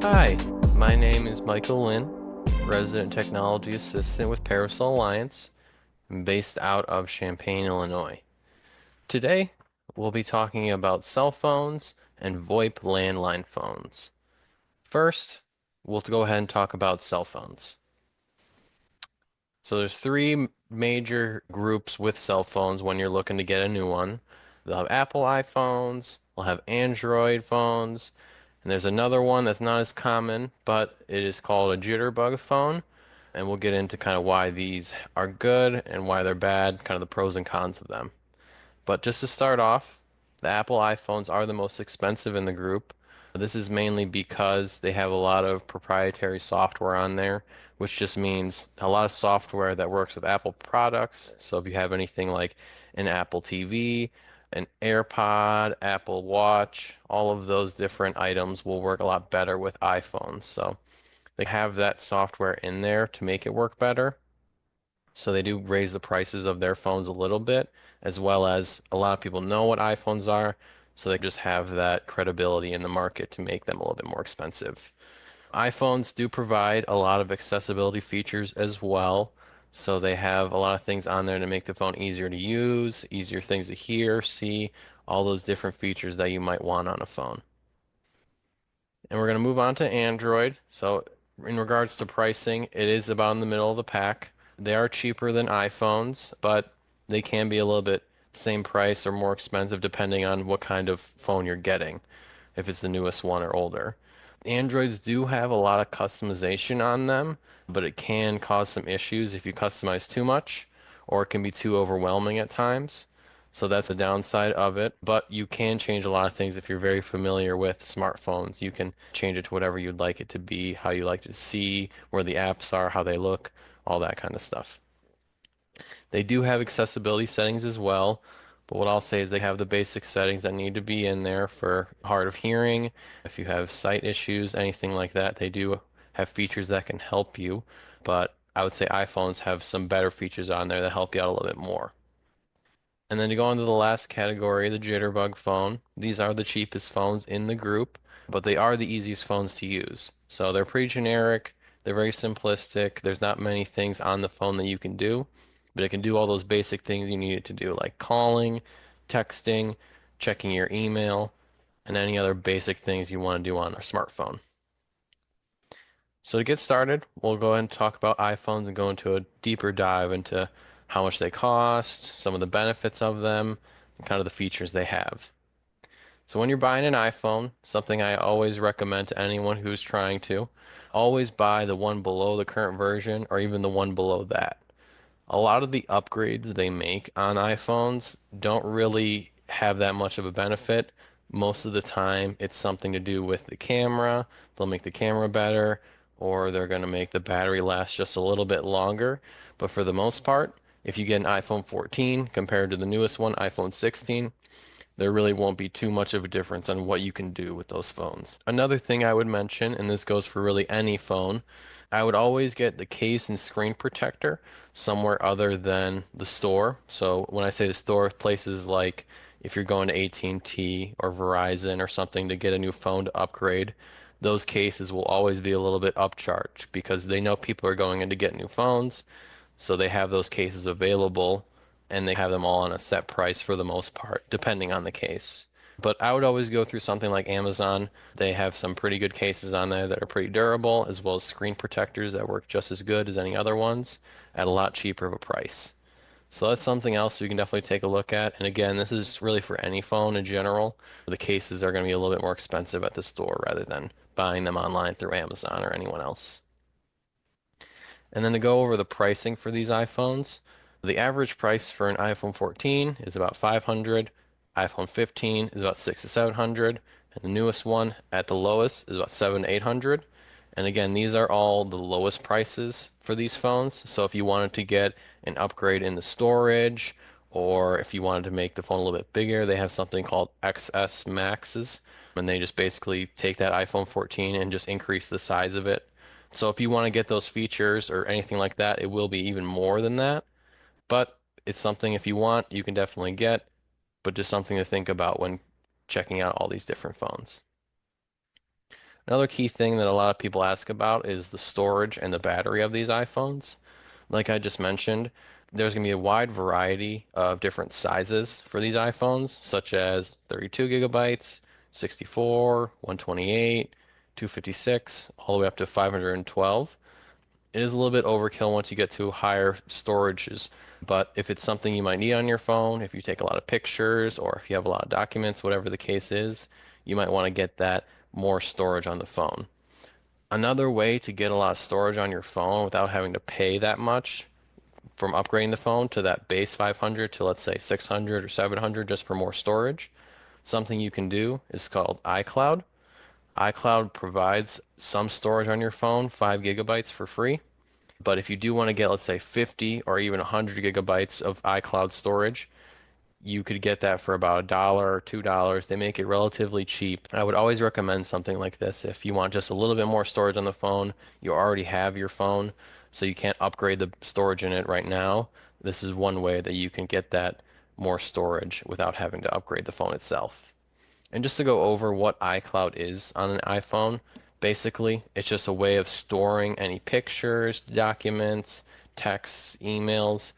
Hi, my name is Michael Lynn, Resident Technology Assistant with Parasol Alliance. I'm based out of Champaign, Illinois. Today, we'll be talking about cell phones and VoIP landline phones. First, we'll go ahead and talk about cell phones. So there's three major groups with cell phones when you're looking to get a new one. They'll have Apple iPhones, they'll have Android phones, and there's another one that's not as common, but it is called a Jitterbug phone. And we'll get into kind of why these are good and why they're bad, kind of the pros and cons of them. But just to start off, the Apple iPhones are the most expensive in the group. This is mainly because they have a lot of proprietary software on there, which just means a lot of software that works with Apple products. So if you have anything like an Apple TV, an AirPod, Apple Watch, all of those different items will work a lot better with iPhones. So they have that software in there to make it work better. So they do raise the prices of their phones a little bit, as well as a lot of people know what iPhones are, so they just have that credibility in the market to make them a little bit more expensive. iPhones do provide a lot of accessibility features as well. So they have a lot of things on there to make the phone easier to use, easier things to hear, see, all those different features that you might want on a phone. And we're going to move on to Android. So in regards to pricing, it is about in the middle of the pack. They are cheaper than iPhones, but they can be a little bit same price or more expensive depending on what kind of phone you're getting, if it's the newest one or older. Androids do have a lot of customization on them, but it can cause some issues if you customize too much, or it can be too overwhelming at times. So that's a downside of it, but you can change a lot of things if you're very familiar with smartphones. You can change it to whatever you'd like it to be, how you like to see, where the apps are, how they look, all that kind of stuff. They do have accessibility settings as well, but what I'll say is they have the basic settings that need to be in there for hard of hearing. If you have sight issues, anything like that, they do have features that can help you, but I would say iPhones have some better features on there that help you out a little bit more. And then to go on to the last category, the Jitterbug phone. These are the cheapest phones in the group, but they are the easiest phones to use. So they're pretty generic, they're very simplistic. There's not many things on the phone that you can do, but it can do all those basic things you need it to do, like calling, texting, checking your email, and any other basic things you want to do on a smartphone. So to get started, we'll go ahead and talk about iPhones and go into a deeper dive into how much they cost, some of the benefits of them, and kind of the features they have. So when you're buying an iPhone, something I always recommend to anyone who's trying to, always buy the one below the current version or even the one below that. A lot of the upgrades they make on iPhones don't really have that much of a benefit. Most of the time, it's something to do with the camera. They'll make the camera better, or they're going to make the battery last just a little bit longer. But for the most part, if you get an iPhone 14 compared to the newest one, iPhone 16, there really won't be too much of a difference on what you can do with those phones. Another thing I would mention, and this goes for really any phone, I would always get the case and screen protector somewhere other than the store. So when I say the store, places like if you're going to AT&T or Verizon or something to get a new phone to upgrade, those cases will always be a little bit upcharged because they know people are going in to get new phones. So they have those cases available and they have them all on a set price for the most part, depending on the case. But I would always go through something like Amazon. They have some pretty good cases on there that are pretty durable, as well as screen protectors that work just as good as any other ones at a lot cheaper of a price. So that's something else we can definitely take a look at. And again, this is really for any phone in general. The cases are going to be a little bit more expensive at the store rather than buying them online through Amazon or anyone else. And then to go over the pricing for these iPhones, the average price for an iPhone 14 is about 500, iPhone 15 is about 6 to 700, and the newest one at the lowest is about 7 to 800. And again, these are all the lowest prices for these phones. So if you wanted to get an upgrade in the storage, or if you wanted to make the phone a little bit bigger, they have something called XS Maxes, and they just basically take that iPhone 14 and just increase the size of it. So if you want to get those features or anything like that, it will be even more than that. But it's something if you want, you can definitely get, but just something to think about when checking out all these different phones. Another key thing that a lot of people ask about is the storage and the battery of these iPhones. Like I just mentioned, there's going to be a wide variety of different sizes for these iPhones, such as 32 gigabytes, 64, 128, 256, all the way up to 512. It is a little bit overkill once you get to higher storages, but if it's something you might need on your phone, if you take a lot of pictures or if you have a lot of documents, whatever the case is, you might want to get that more storage on the phone. Another way to get a lot of storage on your phone without having to pay that much from upgrading the phone to that base 500 to let's say 600 or 700 just for more storage, something you can do is called iCloud. iCloud provides some storage on your phone, 5 gigabytes for free. But if you do want to get, let's say, 50 or even 100 gigabytes of iCloud storage, you could get that for about a dollar or $2. They make it relatively cheap. I would always recommend something like this if you want just a little bit more storage on the phone. You already have your phone, so you can't upgrade the storage in it right now. This is one way that you can get that more storage without having to upgrade the phone itself. And just to go over what iCloud is on an iPhone, basically, it's just a way of storing any pictures, documents, texts, emails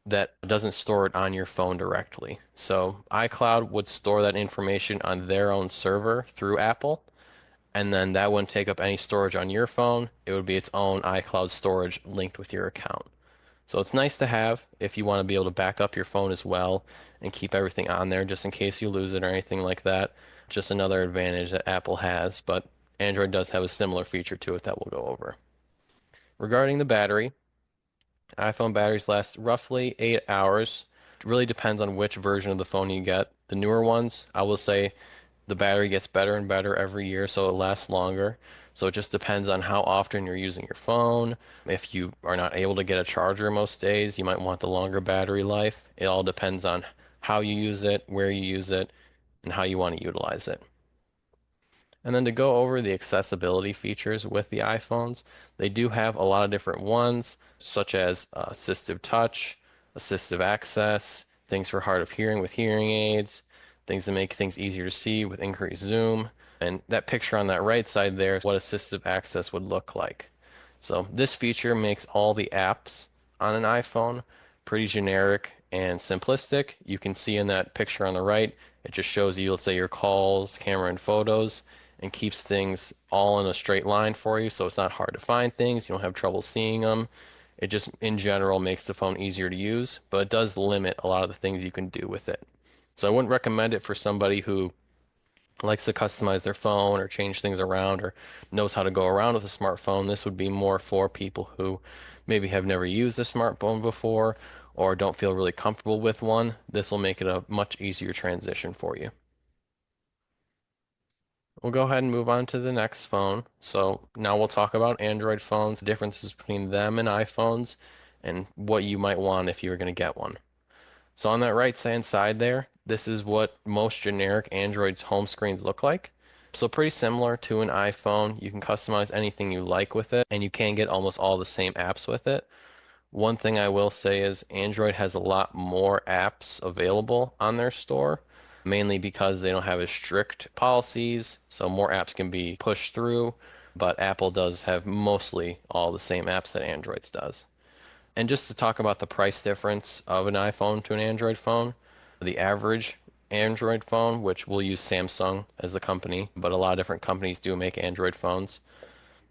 that doesn't store it on your phone directly. So iCloud would store that information on their own server through Apple, and then that wouldn't take up any storage on your phone. It would be its own iCloud storage linked with your account. So it's nice to have if you want to be able to back up your phone as well and keep everything on there just in case you lose it or anything like that. Just another advantage that Apple has, but Android does have a similar feature to it that we'll go over. Regarding the battery, iPhone batteries last roughly 8 hours. It really depends on which version of the phone you get. The newer ones, I will say the battery gets better and better every year, so it lasts longer. So it just depends on how often you're using your phone. If you are not able to get a charger most days, you might want the longer battery life. It all depends on how you use it, where you use it, and how you want to utilize it. And then to go over the accessibility features with the iPhones, they do have a lot of different ones, such as assistive touch, assistive access, things for hard of hearing with hearing aids, things that make things easier to see with increased zoom. And that picture on that right side there is what assistive access would look like. So this feature makes all the apps on an iPhone pretty generic and simplistic. You can see in that picture on the right, it just shows you, let's say, your calls, camera, and photos, and keeps things all in a straight line for you, so it's not hard to find things. You don't have trouble seeing them. It just, in general, makes the phone easier to use, but it does limit a lot of the things you can do with it. So I wouldn't recommend it for somebody who likes to customize their phone or change things around or knows how to go around with a smartphone. This would be more for people who maybe have never used a smartphone before or don't feel really comfortable with one. This will make it a much easier transition for you. We'll go ahead and move on to the next phone. So now we'll talk about Android phones, the differences between them and iPhones, and what you might want if you were going to get one. So on that right-hand side there, this is what most generic Android's home screens look like. So pretty similar to an iPhone. You can customize anything you like with it, and you can get almost all the same apps with it. One thing I will say is Android has a lot more apps available on their store, mainly because they don't have as strict policies, so more apps can be pushed through, but Apple does have mostly all the same apps that Android's does. And just to talk about the price difference of an iPhone to an Android phone, the average Android phone, which we'll use Samsung as the company, but a lot of different companies do make Android phones.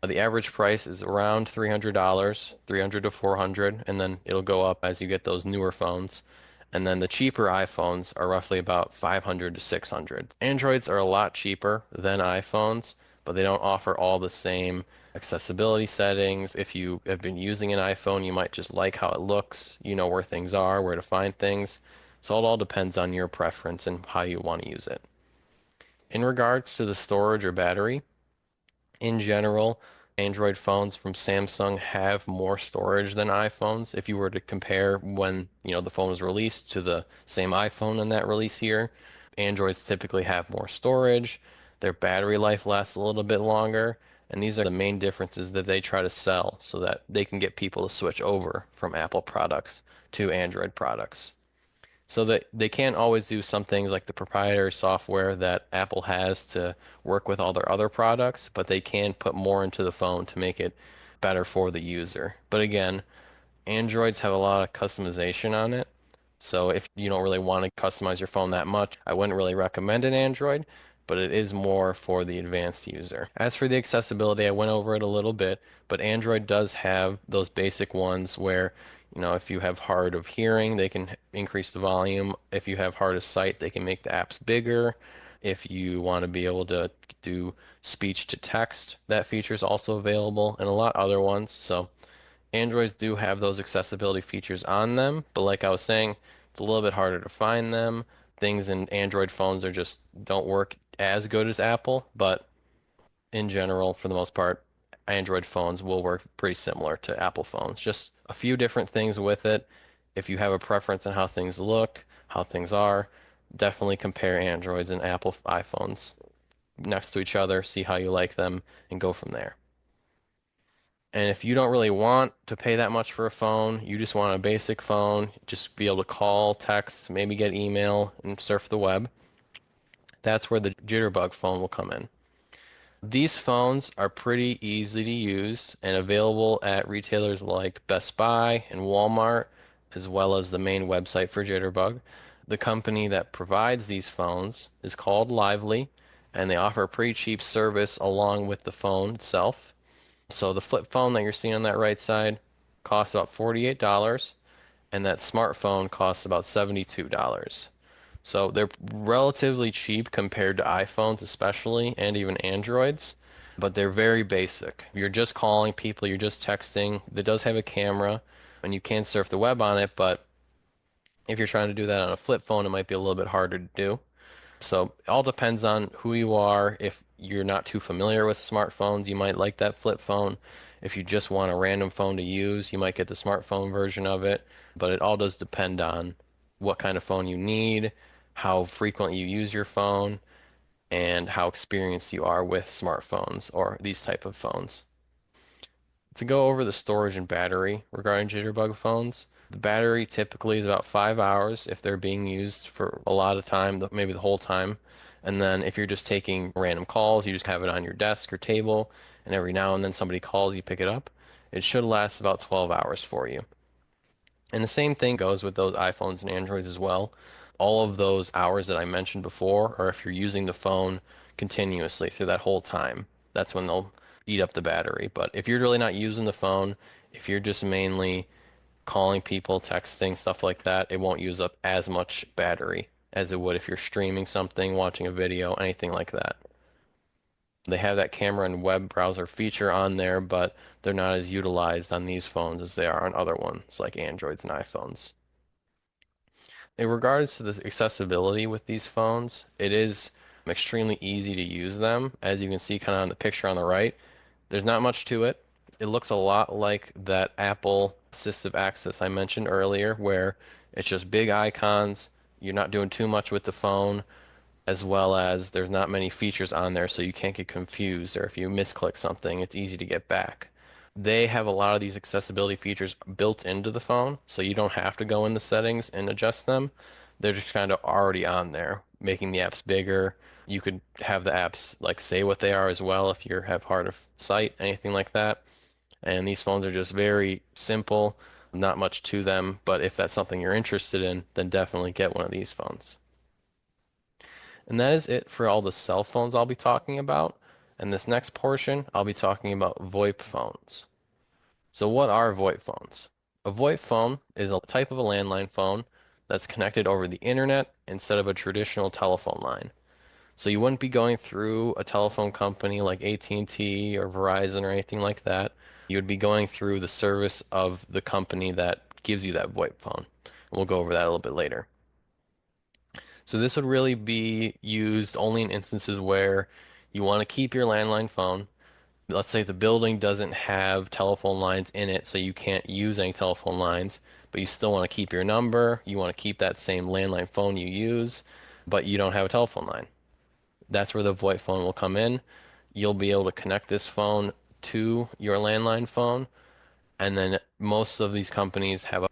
The average price is around $300, 300 to 400, and then it'll go up as you get those newer phones. And then the cheaper iPhones are roughly about 500 to 600. Androids are a lot cheaper than iPhones, but they don't offer all the same accessibility settings. If you have been using an iPhone, you might just like how it looks, you know where things are, where to find things. So it all depends on your preference and how you want to use it. In regards to the storage or battery, in general, Android phones from Samsung have more storage than iPhones. If you were to compare when, the phone was released to the same iPhone in that release year, Androids typically have more storage, their battery life lasts a little bit longer, and these are the main differences that they try to sell so that they can get people to switch over from Apple products to Android products. So that they can't always do some things like the proprietary software that Apple has to work with all their other products, but they can put more into the phone to make it better for the user. But again, Androids have a lot of customization on it. So if you don't really want to customize your phone that much, I wouldn't really recommend an Android, but it is more for the advanced user. As for the accessibility, I went over it a little bit, but Android does have those basic ones where, if you have hard of hearing, they can increase the volume. If you have hard of sight, they can make the apps bigger. If you want to be able to do speech to text, that feature is also available, and a lot other ones. So Androids do have those accessibility features on them, but like I was saying, it's a little bit harder to find them. Things in Android phones are just don't work as good as Apple, but in general, for the most part, Android phones will work pretty similar to Apple phones. Just a few different things with it. If you have a preference on how things look, how things are, definitely compare Androids and Apple iPhones next to each other, see how you like them, and go from there. And if you don't really want to pay that much for a phone, you just want a basic phone, just be able to call, text, maybe get email, and surf the web, that's where the Jitterbug phone will come in. These phones are pretty easy to use and available at retailers like Best Buy and Walmart, as well as the main website for Jitterbug. The company that provides these phones is called Lively, and they offer a pretty cheap service along with the phone itself. So the flip phone that you're seeing on that right side costs about $48, and that smartphone costs about $72. So they're relatively cheap compared to iPhones, especially, and even Androids, but they're very basic. You're just calling people, you're just texting. It does have a camera, and you can surf the web on it, but if you're trying to do that on a flip phone, it might be a little bit harder to do. So it all depends on who you are. If you're not too familiar with smartphones, you might like that flip phone. If you just want a random phone to use, you might get the smartphone version of it. But it all does depend on what kind of phone you need, how frequently you use your phone, and how experienced you are with smartphones or these type of phones. To go over the storage and battery regarding Jitterbug phones, the battery typically is about 5 hours if they're being used for a lot of time, maybe the whole time. And then if you're just taking random calls, you just have it on your desk or table, and every now and then somebody calls, you pick it up. It should last about 12 hours for you. And the same thing goes with those iPhones and Androids as well. All of those hours that I mentioned before, or if you're using the phone continuously through that whole time, that's when they'll eat up the battery. But if you're really not using the phone, if you're just mainly calling people, texting, stuff like that, it won't use up as much battery as it would if you're streaming something, watching a video, anything like that. They have that camera and web browser feature on there, but they're not as utilized on these phones as they are on other ones like Androids and iPhones. In regards to the accessibility with these phones, it is extremely easy to use them. As you can see kind of on the picture on the right, there's not much to it. It looks a lot like that Apple Assistive Access I mentioned earlier, where it's just big icons. You're not doing too much with the phone, as well as there's not many features on there, so you can't get confused, or if you misclick something, it's easy to get back. They have a lot of these accessibility features built into the phone, so you don't have to go in the settings and adjust them. They're just kind of already on there, making the apps bigger. You could have the apps like say what they are as well if you have hard of sight, anything like that. And these phones are just very simple, not much to them, but if that's something you're interested in, then definitely get one of these phones. And that is it for all the cell phones I'll be talking about. And this next portion, I'll be talking about VoIP phones. So what are VoIP phones? A VoIP phone is a type of a landline phone that's connected over the internet instead of a traditional telephone line. So you wouldn't be going through a telephone company like AT&T or Verizon or anything like that. You would be going through the service of the company that gives you that VoIP phone. We'll go over that a little bit later. So this would really be used only in instances where you want to keep your landline phone. Let's say the building doesn't have telephone lines in it, so you can't use any telephone lines, but you still want to keep your number. You want to keep that same landline phone you use, but you don't have a telephone line. That's where the VoIP phone will come in. You'll be able to connect this phone to your landline phone, and then most of these companies have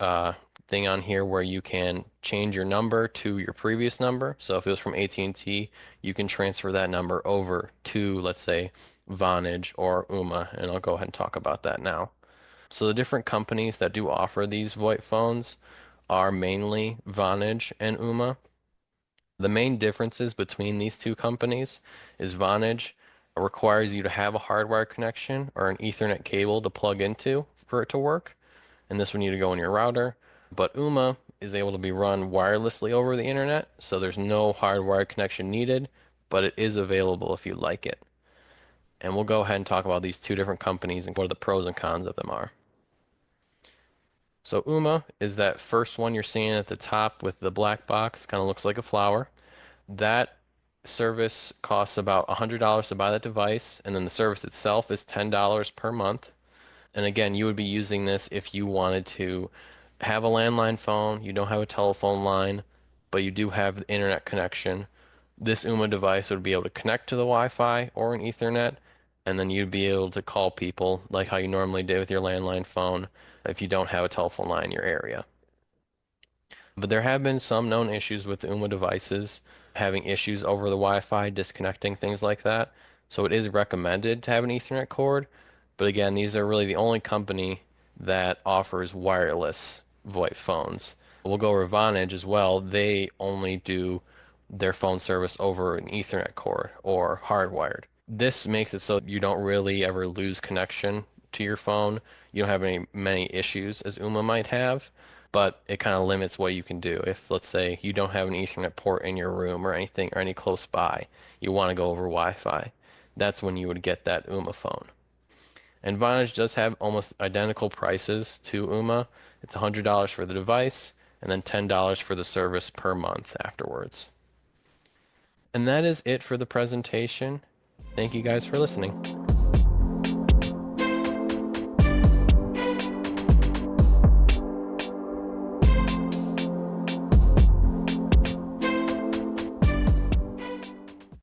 thing on here where you can change your number to your previous number. So if it was from AT&T, you can transfer that number over to, let's say, Vonage or Ooma, and I'll go ahead and talk about that now. So the different companies that do offer these VoIP phones are mainly Vonage and Ooma. The main differences between these two companies is Vonage requires you to have a hardwire connection or an Ethernet cable to plug into for it to work, and this would need to go in your router. But Ooma is able to be run wirelessly over the internet, so there's no hardwired connection needed, but it is available if you like it. And we'll go ahead and talk about these two different companies and what the pros and cons of them are. So Ooma is that first one you're seeing at the top with the black box, kind of looks like a flower. That service costs about $100 to buy that device, and then the service itself is $10 per month. And again, you would be using this if you wanted to have a landline phone, you don't have a telephone line, but you do have the internet connection. This Ooma device would be able to connect to the Wi-Fi or an Ethernet, and then you'd be able to call people like how you normally do with your landline phone if you don't have a telephone line in your area. But there have been some known issues with the Ooma devices having issues over the Wi-Fi, disconnecting, things like that. So it is recommended to have an Ethernet cord. But again, these are really the only company that offers wireless VoIP phones. We'll go over Vonage as well. They only do their phone service over an Ethernet cord or hardwired. This makes it so you don't really ever lose connection to your phone. You don't have many issues as Ooma might have, but it kind of limits what you can do. If, let's say, you don't have an Ethernet port in your room or anything or any close by, you want to go over Wi-Fi, that's when you would get that Ooma phone. And Vonage does have almost identical prices to Ooma. It's $100 for the device and then $10 for the service per month afterwards. And that is it for the presentation. Thank you guys for listening.